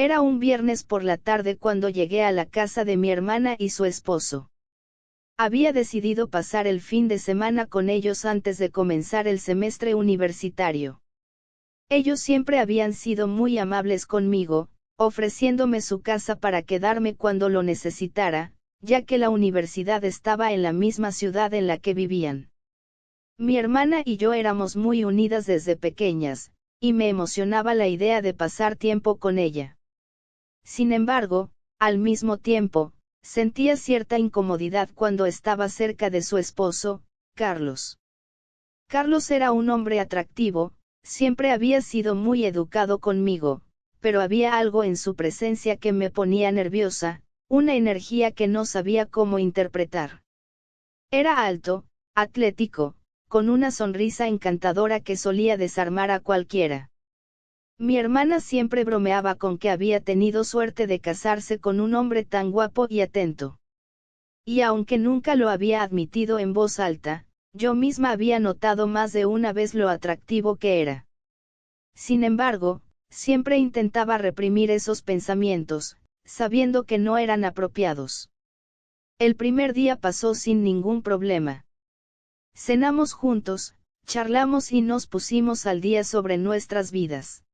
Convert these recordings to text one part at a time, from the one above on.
Era un viernes por la tarde cuando llegué a la casa de mi hermana y su esposo. Había decidido pasar el fin de semana con ellos antes de comenzar el semestre universitario. Ellos siempre habían sido muy amables conmigo, ofreciéndome su casa para quedarme cuando lo necesitara, ya que la universidad estaba en la misma ciudad en la que vivían. Mi hermana y yo éramos muy unidas desde pequeñas, y me emocionaba la idea de pasar tiempo con ella. Sin embargo, al mismo tiempo, sentía cierta incomodidad cuando estaba cerca de su esposo, Carlos. Carlos era un hombre atractivo, siempre había sido muy educado conmigo, pero había algo en su presencia que me ponía nerviosa, una energía que no sabía cómo interpretar. Era alto, atlético, con una sonrisa encantadora que solía desarmar a cualquiera. Mi hermana siempre bromeaba con que había tenido suerte de casarse con un hombre tan guapo y atento. Y aunque nunca lo había admitido en voz alta, yo misma había notado más de una vez lo atractivo que era. Sin embargo, siempre intentaba reprimir esos pensamientos, sabiendo que no eran apropiados. El primer día pasó sin ningún problema. Cenamos juntos, charlamos y nos pusimos al día sobre nuestras vidas.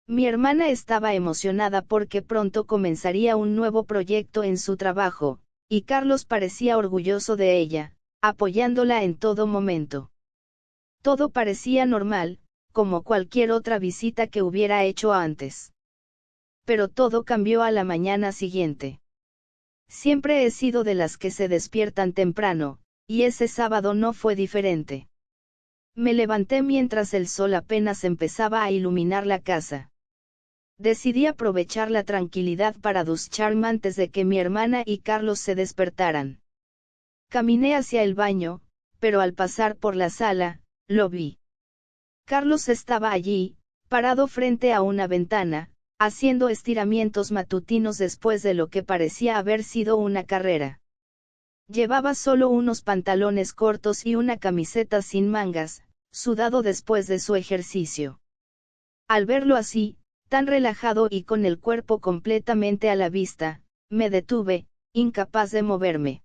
Mi hermana estaba emocionada porque pronto comenzaría un nuevo proyecto en su trabajo, y Carlos parecía orgulloso de ella, apoyándola en todo momento. Todo parecía normal, como cualquier otra visita que hubiera hecho antes. Pero todo cambió a la mañana siguiente. Siempre he sido de las que se despiertan temprano, y ese sábado no fue diferente. Me levanté mientras el sol apenas empezaba a iluminar la casa. Decidí aprovechar la tranquilidad para ducharme antes de que mi hermana y Carlos se despertaran. Caminé hacia el baño, pero al pasar por la sala, lo vi. Carlos estaba allí, parado frente a una ventana, haciendo estiramientos matutinos después de lo que parecía haber sido una carrera. Llevaba solo unos pantalones cortos y una camiseta sin mangas, sudado después de su ejercicio. Al verlo así, tan relajado y con el cuerpo completamente a la vista, me detuve, incapaz de moverme.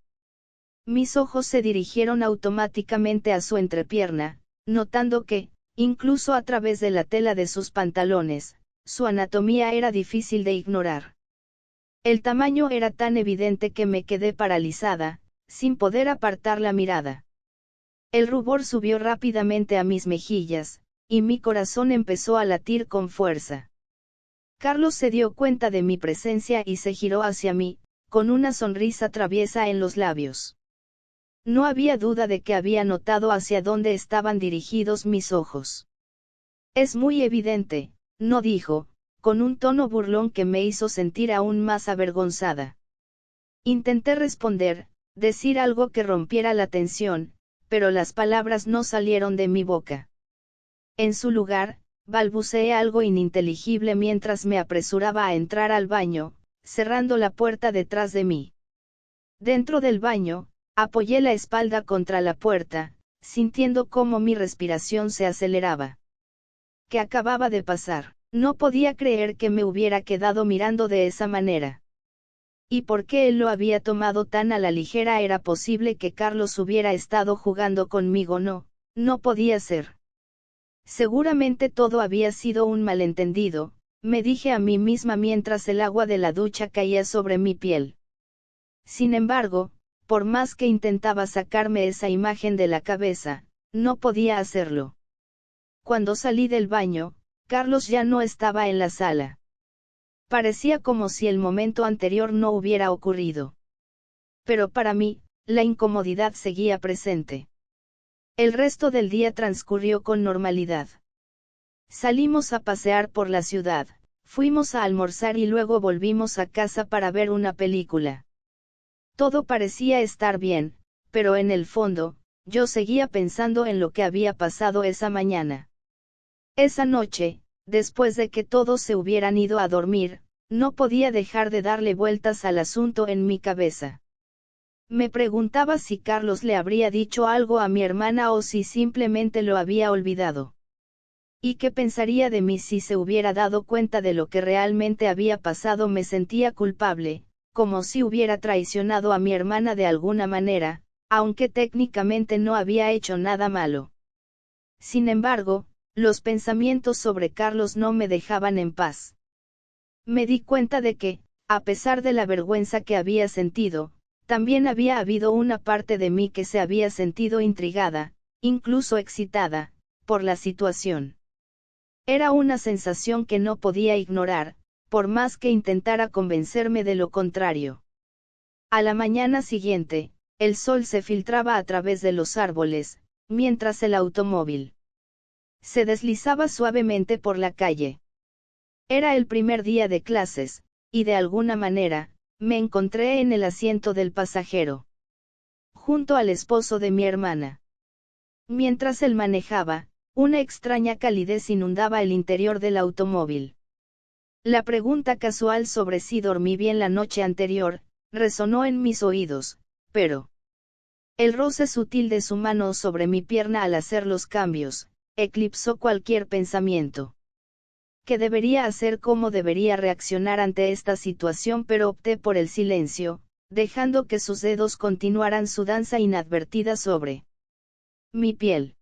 Mis ojos se dirigieron automáticamente a su entrepierna, notando que, incluso a través de la tela de sus pantalones, su anatomía era difícil de ignorar. El tamaño era tan evidente que me quedé paralizada, sin poder apartar la mirada. El rubor subió rápidamente a mis mejillas, y mi corazón empezó a latir con fuerza. Carlos se dio cuenta de mi presencia y se giró hacia mí, con una sonrisa traviesa en los labios. No había duda de que había notado hacia dónde estaban dirigidos mis ojos. Es muy evidente, no dijo, con un tono burlón que me hizo sentir aún más avergonzada. Intenté responder, decir algo que rompiera la tensión, pero las palabras no salieron de mi boca. En su lugar, balbuceé algo ininteligible mientras me apresuraba a entrar al baño, cerrando la puerta detrás de mí. Dentro del baño, apoyé la espalda contra la puerta, sintiendo cómo mi respiración se aceleraba. ¿Qué acababa de pasar? No podía creer que me hubiera quedado mirando de esa manera. ¿Y por qué él lo había tomado tan a la ligera? Era posible que Carlos hubiera estado jugando conmigo. No podía ser. Seguramente todo había sido un malentendido, me dije a mí misma mientras el agua de la ducha caía sobre mi piel. Sin embargo, por más que intentaba sacarme esa imagen de la cabeza, no podía hacerlo. Cuando salí del baño, Carlos ya no estaba en la sala. Parecía como si el momento anterior no hubiera ocurrido. Pero para mí, la incomodidad seguía presente. El resto del día transcurrió con normalidad. Salimos a pasear por la ciudad, fuimos a almorzar y luego volvimos a casa para ver una película. Todo parecía estar bien, pero en el fondo, yo seguía pensando en lo que había pasado esa mañana. Esa noche, después de que todos se hubieran ido a dormir, no podía dejar de darle vueltas al asunto en mi cabeza. Me preguntaba si Carlos le habría dicho algo a mi hermana o si simplemente lo había olvidado. ¿Y qué pensaría de mí si se hubiera dado cuenta de lo que realmente había pasado? Me sentía culpable, como si hubiera traicionado a mi hermana de alguna manera, aunque técnicamente no había hecho nada malo. Sin embargo, los pensamientos sobre Carlos no me dejaban en paz. Me di cuenta de que, a pesar de la vergüenza que había sentido, también había habido una parte de mí que se había sentido intrigada, incluso excitada, por la situación. Era una sensación que no podía ignorar, por más que intentara convencerme de lo contrario. A la mañana siguiente, el sol se filtraba a través de los árboles, mientras el automóvil se deslizaba suavemente por la calle. Era el primer día de clases, y de alguna manera, me encontré en el asiento del pasajero, junto al esposo de mi hermana. Mientras él manejaba, una extraña calidez inundaba el interior del automóvil. La pregunta casual sobre si dormí bien la noche anterior, resonó en mis oídos, pero el roce sutil de su mano sobre mi pierna al hacer los cambios, eclipsó cualquier pensamiento. ¿Qué debería hacer? ¿Cómo debería reaccionar ante esta situación? Pero opté por el silencio, dejando que sus dedos continuaran su danza inadvertida sobre mi piel.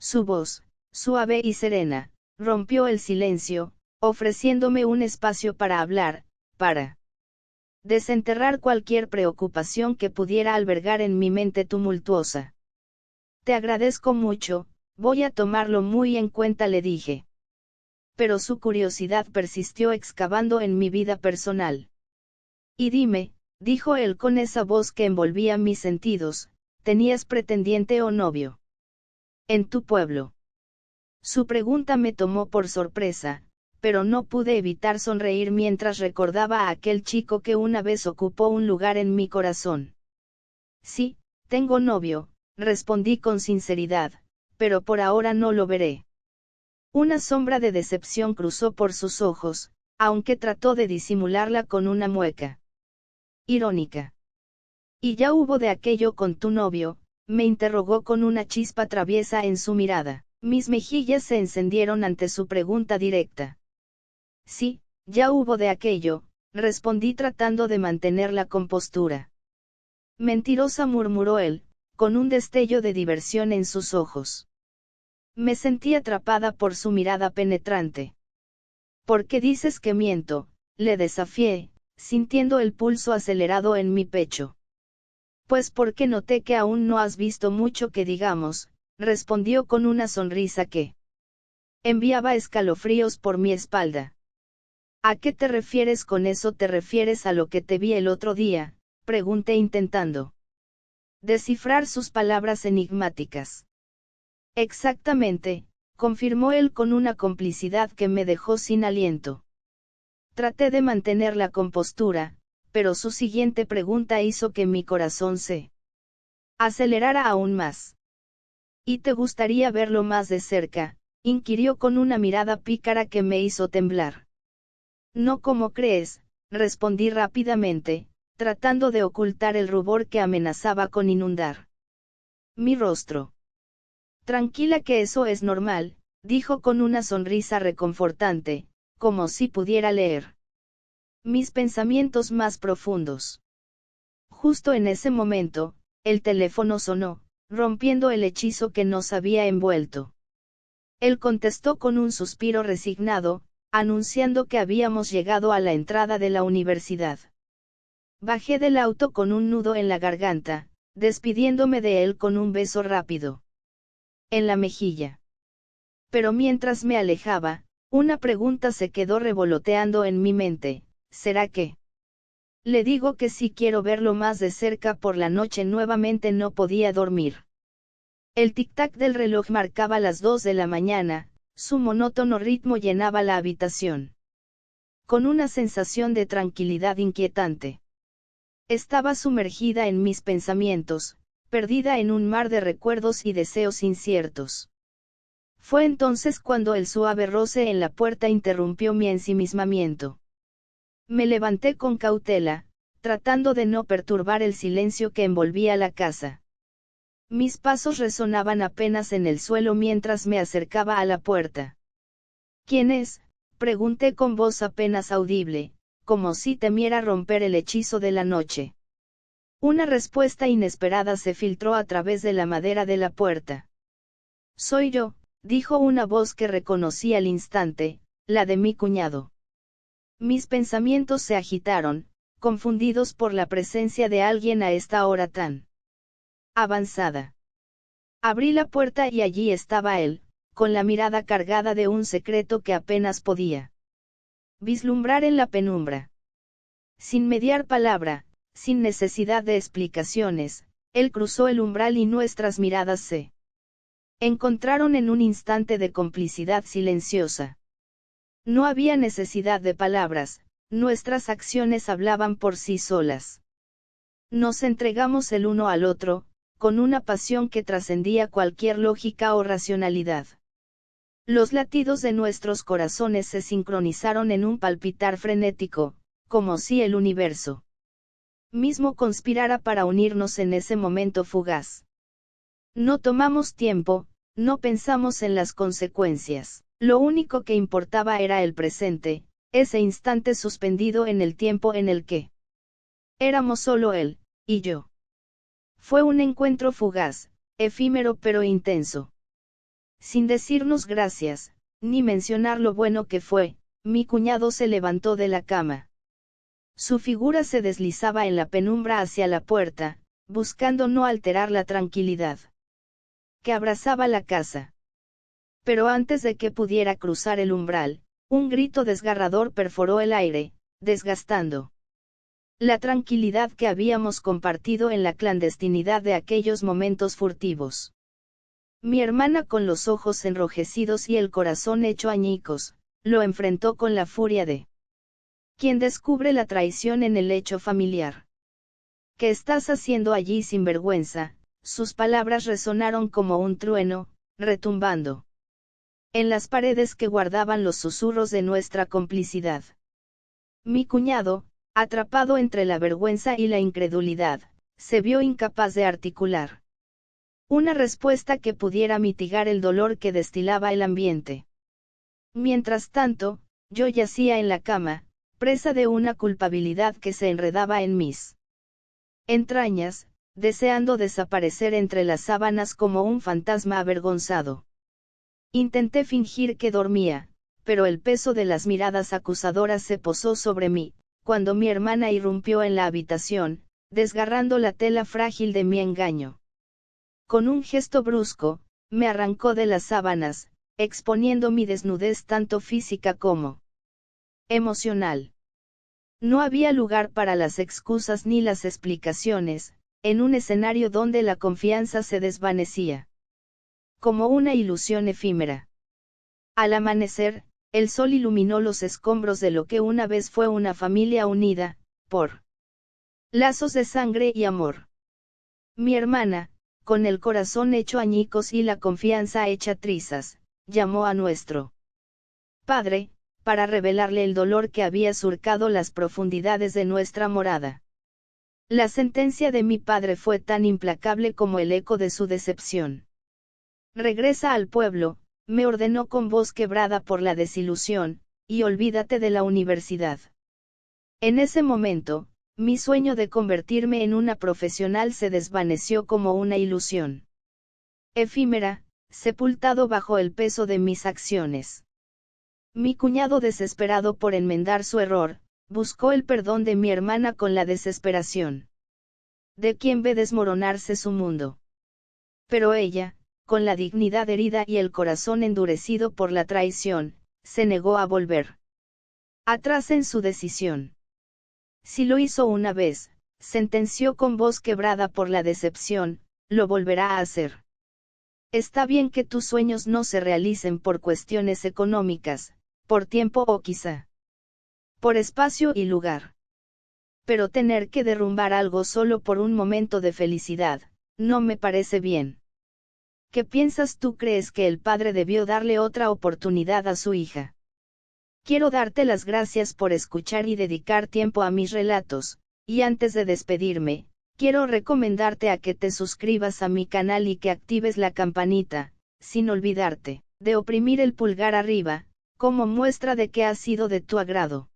Su voz, suave y serena, rompió el silencio, ofreciéndome un espacio para hablar, para desenterrar cualquier preocupación que pudiera albergar en mi mente tumultuosa. Te agradezco mucho, voy a tomarlo muy en cuenta, le dije. Pero su curiosidad persistió excavando en mi vida personal. Y dime, dijo él con esa voz que envolvía mis sentidos, ¿tenías pretendiente o novio en tu pueblo? Su pregunta me tomó por sorpresa, pero no pude evitar sonreír mientras recordaba a aquel chico que una vez ocupó un lugar en mi corazón. Sí, tengo novio, respondí con sinceridad, pero por ahora no lo veré. Una sombra de decepción cruzó por sus ojos, aunque trató de disimularla con una mueca irónica. ¿Y ya hubo de aquello con tu novio?, me interrogó con una chispa traviesa en su mirada. Mis mejillas se encendieron ante su pregunta directa. Sí, ya hubo de aquello, respondí tratando de mantener la compostura. Mentirosa, murmuró él, con un destello de diversión en sus ojos. Me sentí atrapada por su mirada penetrante. ¿Por qué dices que miento?, le desafié, sintiendo el pulso acelerado en mi pecho. Pues porque noté que aún no has visto mucho que digamos, respondió con una sonrisa que enviaba escalofríos por mi espalda. ¿A qué te refieres con eso? ¿Te refieres a lo que te vi el otro día?, pregunté intentando descifrar sus palabras enigmáticas. Exactamente, confirmó él con una complicidad que me dejó sin aliento. Traté de mantener la compostura, pero su siguiente pregunta hizo que mi corazón se acelerara aún más. ¿Y te gustaría verlo más de cerca?, inquirió con una mirada pícara que me hizo temblar. No como crees, respondí rápidamente, tratando de ocultar el rubor que amenazaba con inundar mi rostro. Tranquila, que eso es normal, dijo con una sonrisa reconfortante, como si pudiera leer mis pensamientos más profundos. Justo en ese momento, el teléfono sonó, rompiendo el hechizo que nos había envuelto. Él contestó con un suspiro resignado, anunciando que habíamos llegado a la entrada de la universidad. Bajé del auto con un nudo en la garganta, despidiéndome de él con un beso rápido en la mejilla. Pero mientras me alejaba, una pregunta se quedó revoloteando en mi mente: ¿será que le digo que sí quiero verlo más de cerca por la noche? Nuevamente no podía dormir. El tic-tac del reloj marcaba las 2 de la mañana, su monótono ritmo llenaba la habitación con una sensación de tranquilidad inquietante. Estaba sumergida en mis pensamientos, perdida en un mar de recuerdos y deseos inciertos. Fue entonces cuando el suave roce en la puerta interrumpió mi ensimismamiento. Me levanté con cautela, tratando de no perturbar el silencio que envolvía la casa. Mis pasos resonaban apenas en el suelo mientras me acercaba a la puerta. ¿Quién es?, pregunté con voz apenas audible, como si temiera romper el hechizo de la noche. Una respuesta inesperada se filtró a través de la madera de la puerta. Soy yo, dijo una voz que reconocí al instante, la de mi cuñado. Mis pensamientos se agitaron, confundidos por la presencia de alguien a esta hora tan avanzada. Abrí la puerta y allí estaba él, con la mirada cargada de un secreto que apenas podía vislumbrar en la penumbra. Sin mediar palabra, sin necesidad de explicaciones, él cruzó el umbral y nuestras miradas se encontraron en un instante de complicidad silenciosa. No había necesidad de palabras, nuestras acciones hablaban por sí solas. Nos entregamos el uno al otro, con una pasión que trascendía cualquier lógica o racionalidad. Los latidos de nuestros corazones se sincronizaron en un palpitar frenético, como si el universo mismo conspirara para unirnos en ese momento fugaz. No tomamos tiempo, no pensamos en las consecuencias, lo único que importaba era el presente, ese instante suspendido en el tiempo en el que éramos solo él y yo. Fue un encuentro fugaz, efímero pero intenso. Sin decirnos gracias, ni mencionar lo bueno que fue, mi cuñado se levantó de la cama. Su figura se deslizaba en la penumbra hacia la puerta, buscando no alterar la tranquilidad que abrazaba la casa. Pero antes de que pudiera cruzar el umbral, un grito desgarrador perforó el aire, desgastando la tranquilidad que habíamos compartido en la clandestinidad de aquellos momentos furtivos. Mi hermana, con los ojos enrojecidos y el corazón hecho añicos, lo enfrentó con la furia de quien descubre la traición en el lecho familiar. ¿Qué estás haciendo allí, sinvergüenza? Sus palabras resonaron como un trueno, retumbando en las paredes que guardaban los susurros de nuestra complicidad. Mi cuñado, atrapado entre la vergüenza y la incredulidad, se vio incapaz de articular una respuesta que pudiera mitigar el dolor que destilaba el ambiente. Mientras tanto, yo yacía en la cama, presa de una culpabilidad que se enredaba en mis entrañas, deseando desaparecer entre las sábanas como un fantasma avergonzado. Intenté fingir que dormía, pero el peso de las miradas acusadoras se posó sobre mí, cuando mi hermana irrumpió en la habitación, desgarrando la tela frágil de mi engaño. Con un gesto brusco, me arrancó de las sábanas, exponiendo mi desnudez tanto física como emocional. No había lugar para las excusas ni las explicaciones, en un escenario donde la confianza se desvanecía como una ilusión efímera. Al amanecer, el sol iluminó los escombros de lo que una vez fue una familia unida, por lazos de sangre y amor. Mi hermana, con el corazón hecho añicos y la confianza hecha trizas, llamó a nuestro padre, para revelarle el dolor que había surcado las profundidades de nuestra morada. La sentencia de mi padre fue tan implacable como el eco de su decepción. Regresa al pueblo, me ordenó con voz quebrada por la desilusión, y olvídate de la universidad. En ese momento, mi sueño de convertirme en una profesional se desvaneció como una ilusión efímera, sepultado bajo el peso de mis acciones. Mi cuñado, desesperado por enmendar su error, buscó el perdón de mi hermana con la desesperación de quien ve desmoronarse su mundo. Pero ella, con la dignidad herida y el corazón endurecido por la traición, se negó a volver atrás en su decisión. Si lo hizo una vez, sentenció con voz quebrada por la decepción, lo volverá a hacer. Está bien que tus sueños no se realicen por cuestiones económicas, por tiempo o quizá por espacio y lugar. Pero tener que derrumbar algo solo por un momento de felicidad, no me parece bien. ¿Qué piensas tú? ¿Crees que el padre debió darle otra oportunidad a su hija? Quiero darte las gracias por escuchar y dedicar tiempo a mis relatos, y antes de despedirme, Quiero recomendarte a que te suscribas a mi canal y que actives la campanita, sin olvidarte de oprimir el pulgar arriba, como muestra de que ha sido de tu agrado.